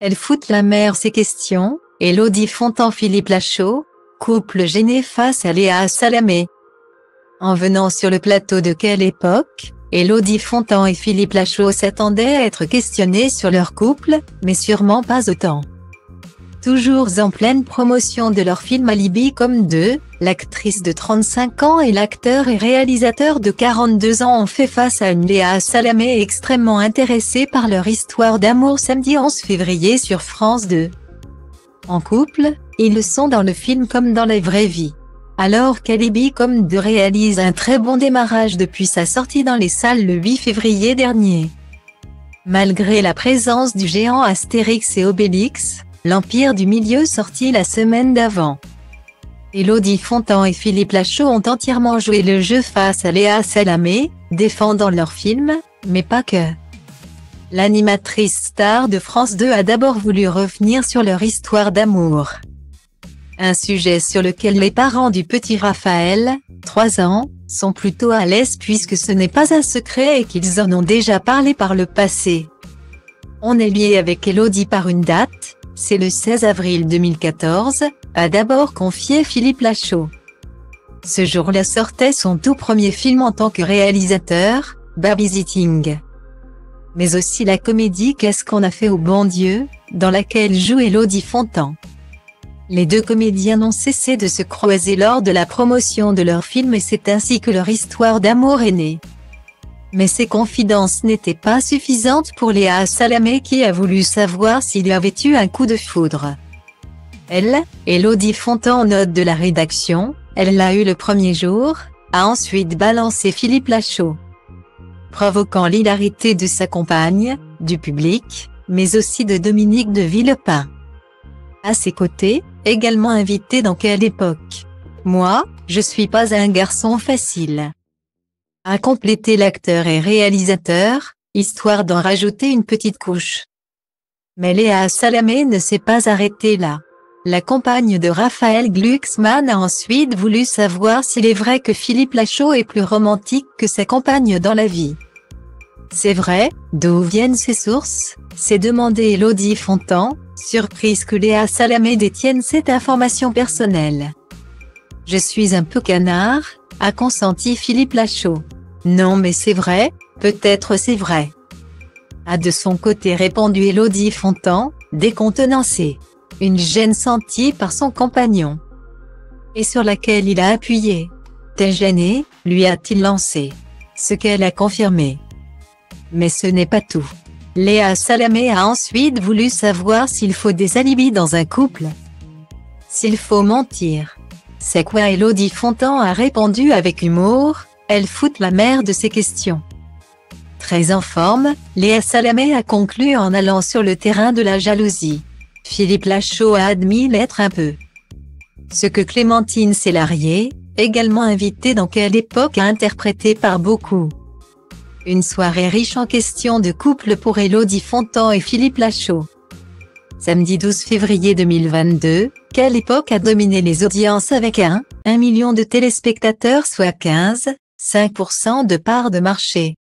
Elles foutent la mer ces questions, Élodie Fontan-Philippe Lachaud, couple gêné face à Léa Salamé. En venant sur le plateau de Quelle époque, Élodie Fontan et Philippe Lachaud s'attendaient à être questionnés sur leur couple, mais sûrement pas autant. Toujours en pleine promotion de leur film Alibi comme deux, l'actrice de 35 ans et l'acteur et réalisateur de 42 ans ont fait face à une Léa Salamé extrêmement intéressée par leur histoire d'amour samedi 11 février sur France 2. En couple, ils le sont dans le film comme dans la vraie vie. Alors qu'Alibi comme deux réalise un très bon démarrage depuis sa sortie dans les salles le 8 février dernier. Malgré la présence du géant Astérix et Obélix, l'Empire du Milieu sorti la semaine d'avant. Élodie Fontan et Philippe Lachaud ont entièrement joué le jeu face à Léa Salamé, défendant leur film, mais pas que. L'animatrice star de France 2 a d'abord voulu revenir sur leur histoire d'amour. Un sujet sur lequel les parents du petit Raphaël, 3 ans, sont plutôt à l'aise puisque ce n'est pas un secret et qu'ils en ont déjà parlé par le passé. On est lié avec Élodie par une date, c'est le 16 avril 2014, a d'abord confié Philippe Lachaud. Ce jour-là sortait son tout premier film en tant que réalisateur, Babysitting. Mais aussi la comédie Qu'est-ce qu'on a fait au bon Dieu, dans laquelle joue Élodie Fontan. Les deux comédiens n'ont cessé de se croiser lors de la promotion de leur film et c'est ainsi que leur histoire d'amour est née. Mais ces confidences n'étaient pas suffisantes pour Léa Salamé qui a voulu savoir s'il y avait eu un coup de foudre. Elle, Élodie Fontan note de la rédaction, elle l'a eu le premier jour, a ensuite balancé Philippe Lachaud. Provoquant l'hilarité de sa compagne, du public, mais aussi de Dominique de Villepin. À ses côtés, également invité dans Quelle époque. Moi, je suis pas un garçon facile. A complété l'acteur et réalisateur, histoire d'en rajouter une petite couche. Mais Léa Salamé ne s'est pas arrêtée là. La compagne de Raphaël Glucksmann a ensuite voulu savoir s'il est vrai que Philippe Lachaud est plus romantique que sa compagne dans la vie. C'est vrai, d'où viennent ces sources, s'est demandé Élodie Fontan, surprise que Léa Salamé détienne cette information personnelle. Je suis un peu canard, a consenti Philippe Lachaud. Non mais c'est vrai, peut-être c'est vrai. A de son côté répondu Élodie Fontan, décontenancée. Une gêne sentie par son compagnon. Et sur laquelle il a appuyé. T'es gêné, lui a-t-il lancé. Ce qu'elle a confirmé. Mais ce n'est pas tout. Léa Salamé a ensuite voulu savoir s'il faut des alibis dans un couple. S'il faut mentir. C'est quoi Élodie Fontan a répondu avec humour, elle fout la mer de ces questions. Très en forme, Léa Salamé a conclu en allant sur le terrain de la jalousie. Philippe Lachaud a admis l'être un peu. Ce que Clémentine Célarié, également invitée dans Quelle époque a interprété par beaucoup. Une soirée riche en questions de couple pour Élodie Fontan et Philippe Lachaud. Samedi 12 février 2022, Quelle époque a dominé les audiences avec 1 million de téléspectateurs soit 15,5% de part de marché.